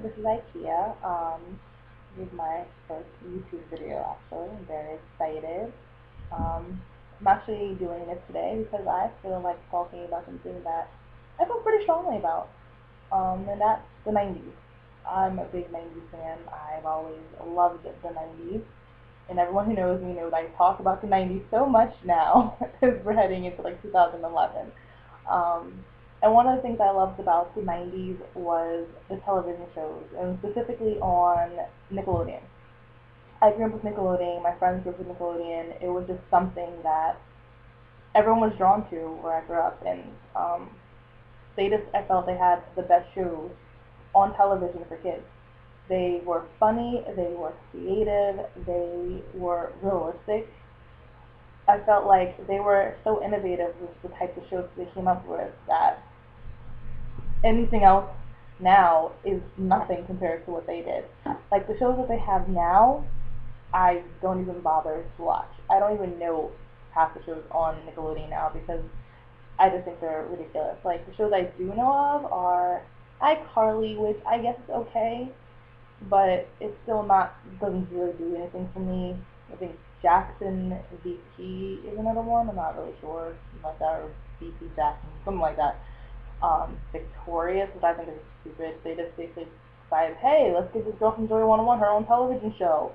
This is IKEA. This is my first YouTube video actually. I'm very excited. I'm actually doing this today because I feel like talking about something that I feel pretty strongly about. And that's the 90s. I'm a big 90s fan. I've always loved the 90s. And everyone who knows me knows I talk about the 90s so much now because we're heading into like 2011. Um, and one of the things I loved about the 90s was the television shows, and specifically on Nickelodeon. I grew up with Nickelodeon, my friends grew up with Nickelodeon. It was just something that everyone was drawn to where I grew up, and I felt they had the best shows on television for kids. They were funny, they were creative, they were realistic. I felt like they were so innovative with the types of shows they came up with that anything else now is nothing compared to what they did. Like the shows that they have now, I don't even bother to watch. I don't even know half the shows on Nickelodeon now because I just think they're ridiculous. Like the shows I do know of are iCarly, which I guess is okay, but it's still not doesn't really do anything for me. I think Jackson VP is another one. I'm not really sure, something like that, or VP Jackson, something like that. Victorious, which I think is stupid. They just basically decided, hey, let's give this girl from Joy 101 her own television show.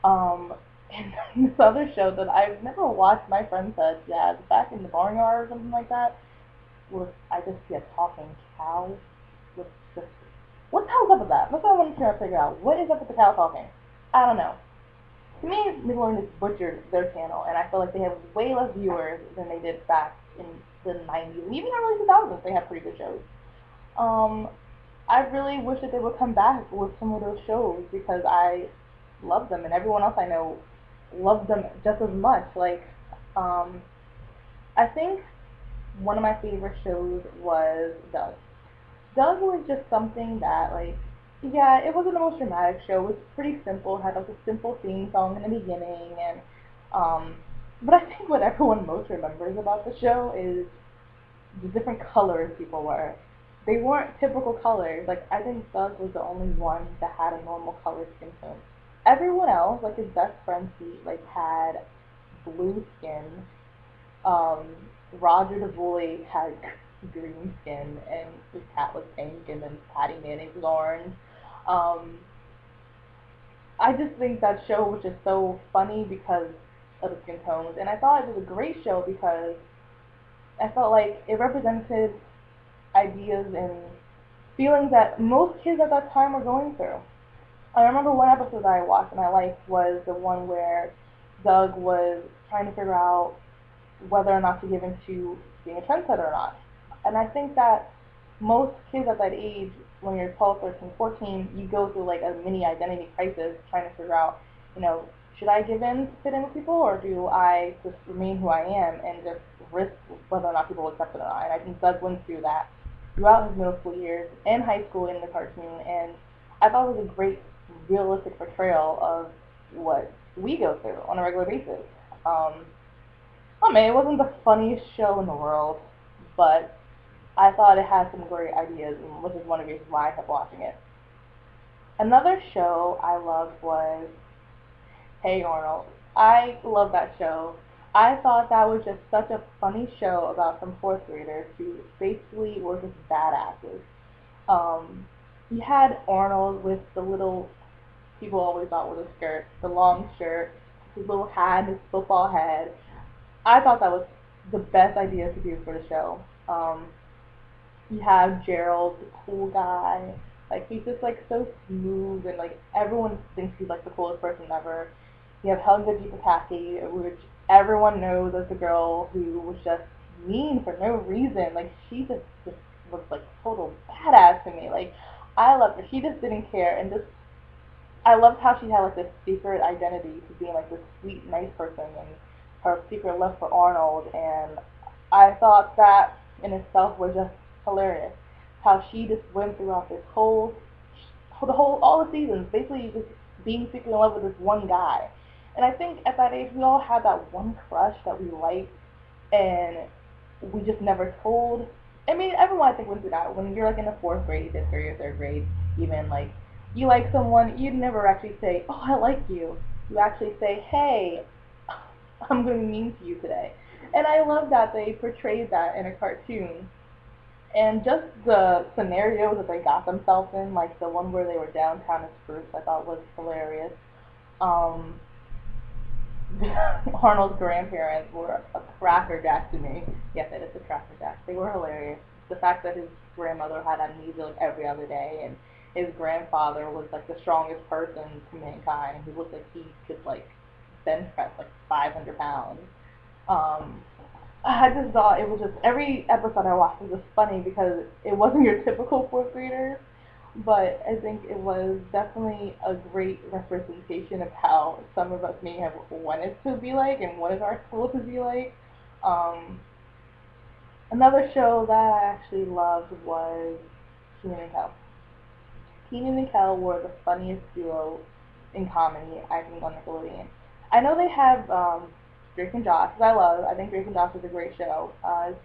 Um, and this other show that I've never watched, my friend said, yeah, it's back in the barnyard or something like that, was I just see a talking cow with just what the hell's up with that? That's what I want to try to figure out. What is up with the cow talking? I don't know. To me, Nickelodeon just butchered their channel, and I feel like they have way less viewers than they did back in the 90s, and even early 2000s. They have pretty good shows. Um, I really wish that they would come back with some of those shows because I love them, and everyone else I know loves them just as much. Um, I think one of my favorite shows was Doug. Doug was just something that, like, yeah, it wasn't the most dramatic show. It was pretty simple. It had like a simple theme song in the beginning, and um, but I think what everyone most remembers about the show is the different colors people were. They weren't typical colors. Like I think Doug was the only one that had a normal color skin tone. Everyone else, like his best friend Pete, like had blue skin. Um, Roger the bully had green skin, and his cat was pink, and then Patty Mayonnaise was orange. Um, I just think that show was just so funny because of the skin tones, and I thought it was a great show because I felt like it represented ideas and feelings that most kids at that time were going through. I remember one episode that I watched and I liked was the one where Doug was trying to figure out whether or not to give into being a trendsetter or not. And I think that most kids at that age, when you're 12, 13, 14, you go through like a mini identity crisis trying to figure out, should I give in to fit in with people or do I just remain who I am and just risk whether or not people accept it or not? And I think Doug went through that throughout his middle school years and high school in the cartoon. And I thought it was a great, realistic portrayal of what we go through on a regular basis. Um, I mean, it wasn't the funniest show in the world, but I thought it had some great ideas, which is one of the reasons why I kept watching it. Another show I loved was Hey Arnold. I love that show. I thought that was just such a funny show about some fourth graders who basically were just badasses. Um, you had Arnold with the little people always thought was a skirt, the long shirt, his little hat, his football head. I thought that was the best idea to do for the show. You have Gerald, the cool guy. Like he's just like so smooth and like everyone thinks he's like the coolest person ever. You have Helga G. Pataki, which everyone knows as the girl who was just mean for no reason. Like she just was like total badass to me. Like I loved her. She just didn't care and just I loved how she had like this secret identity to being like this sweet, nice person and her secret love for Arnold and I thought that in itself was just hilarious. How she just went throughout this all the seasons, basically just being secretly in love with this one guy. And I think at that age we all had that one crush that we liked and we just never told. I mean, everyone I think went through that. When you're like in the fourth grade, fifth grade, or third grade, even like you like someone, you'd never actually say, "Oh, I like you." You actually say, "Hey, I'm going to be mean to you today." And I love that they portrayed that in a cartoon. And just the scenarios that they got themselves in, like the one where they were downtown as fruits, I thought was hilarious. Um, Arnold's grandparents were a crackerjack to me. Yes, it is a crackerjack. They were hilarious. The fact that his grandmother had amnesia like every other day, and his grandfather was like the strongest person to mankind. He looked like he could like bench press like 500 pounds. Um, I just thought it was just every episode I watched was just funny because it wasn't your typical fourth grader, but I think it was definitely a great representation of how some of us may have wanted to be like and wanted our school to be like. Um, Another show that I actually loved was Keenan and Kel. Keenan and Kel were the funniest duo in comedy, I think, on Nickelodeon. I know they have Drake and Josh, which I love. I think Drake and Josh is a great show.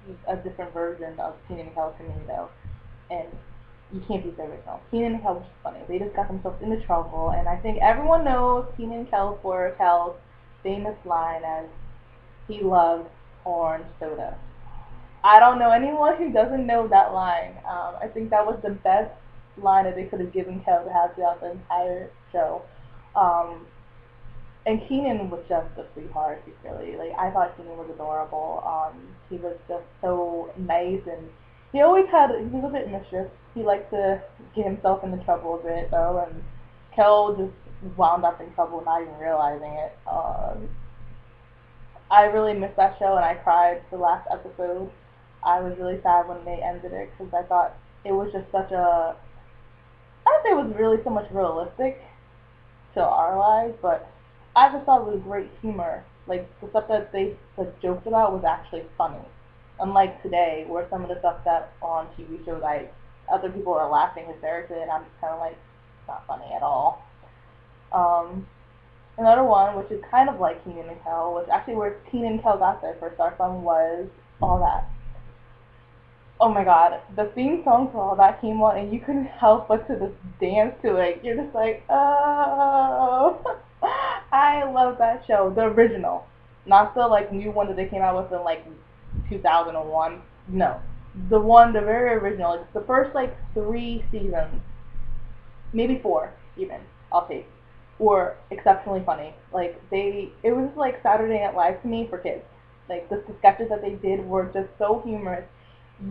It's a different version of Keenan and Kel to me, though. And you can't beat the original. Keenan and Kel was just funny. They just got themselves into trouble, and I think everyone knows Keenan and Kel for Kel's famous line as he loves orange soda. I don't know anyone who doesn't know that line. I think that was the best line that they could have given Kel to have throughout the entire show. Um, and Keenan was just a sweetheart, secretly. Like I thought Keenan was adorable. He was just so nice, and he was a bit mischievous. He liked to get himself into trouble a bit though, and Kel just wound up in trouble not even realizing it. I really missed that show, and I cried the last episode. I was really sad when they ended it because I thought it was just such a. I don't think it was really so much realistic to our lives, but I just thought it was great humor. Like the stuff that they joked about was actually funny. Unlike today, where some of the stuff that on TV shows, other people are laughing hysterically, and I'm just kind of like, it's not funny at all. Um, Another one, which is kind of like Keenan and Kel, was actually where Keenan and Kel got their first start from, was All That. Oh my god, the theme song for All That came on, and you couldn't help but to just dance to it. You're just like, oh. I love that show, the original, not the like new one that they came out with in like 2001. No, the very original. It's the first like 3 seasons, maybe 4 even. I'll take. Were exceptionally funny. Like it was like Saturday Night Live to me for kids. Like the sketches that they did were just so humorous.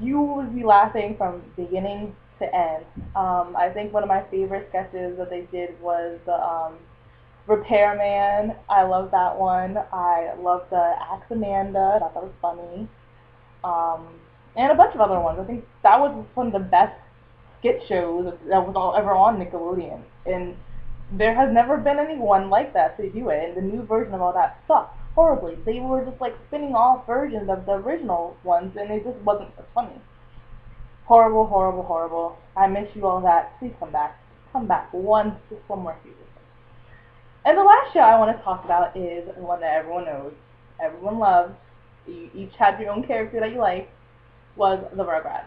You would be laughing from beginning to end. I think one of my favorite sketches that they did was the Repairman. I love that one. I love the Axe Amanda. I thought that was funny. Um, and a bunch of other ones. I think that was one of the best skit shows that was ever on Nickelodeon. And there has never been anyone like that to do it. And the new version of All That sucked horribly. They were just like spinning off versions of the original ones, and it just wasn't as funny. Horrible, horrible, horrible. I miss you, All That. Please come back. Come back. Just one more season. And the last show I want to talk about is one that everyone knows, everyone loves. You each had your own character that you liked. Was the Rugrats.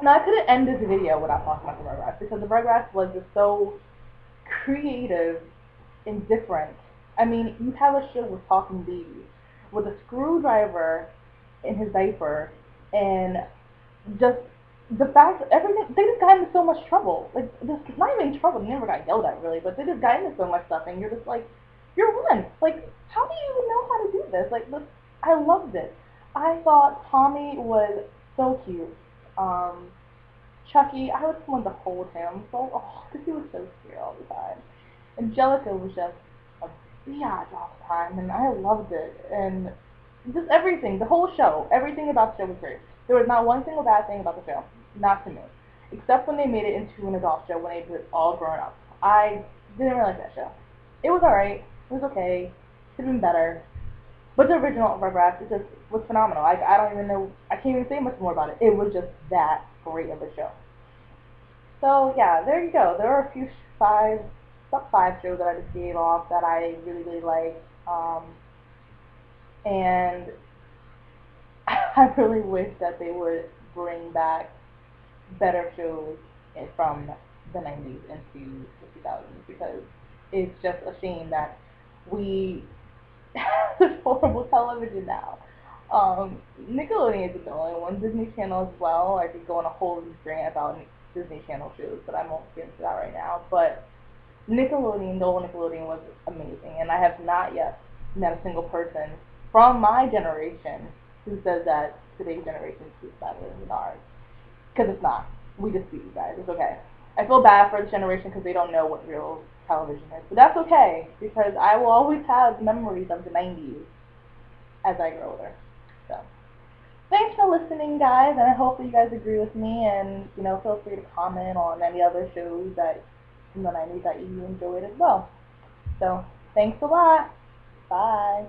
Now I couldn't end this video without talking about the Rugrats because the Rugrats was just so creative and different. I mean, you have a show with talking babies, with a screwdriver in his diaper, and just the fact that everything they just got into so much trouble. Like just not even trouble, they never got yelled at really, but they just got into so much stuff and you're just like, you're one. Like, how do you even know how to do this? Like this I loved it. I thought Tommy was so cute. Um Chucky, I would just want to hold him. So, because he was so cute all the time. Angelica was just a biatch all the time, and I loved it. And just everything, the whole show, everything about the show was great. There was not one single bad thing about the show, not to me, except when they made it into an adult show when they were all grown up. I didn't really like that show. It was alright. It was okay. Could have been better. But the original Rugrats just was phenomenal. I don't even know. I can't even say much more about it. It was just that great of a show. So yeah, there you go. There are a few top 5 shows that I just gave off that I really really like, and I really wish that they would bring back better shows from the 90s into the 2000s, because it's just a shame that we have this horrible television now. Nickelodeon isn't the only one. Disney Channel as well. I could go on a whole rant about Disney Channel shows, but I won't get into that right now. But Nickelodeon, the old Nickelodeon was amazing, and I have not yet met a single person from my generation who says that today's generation is better than ours. Because it's not. We just beat you guys. It's okay. I feel bad for this generation because they don't know what real television is, but that's okay because I will always have memories of the 90s as I grow older. So, thanks for listening, guys, and I hope that you guys agree with me. And feel free to comment on any other shows that from the 90s that you enjoyed as well. So, thanks a lot. Bye.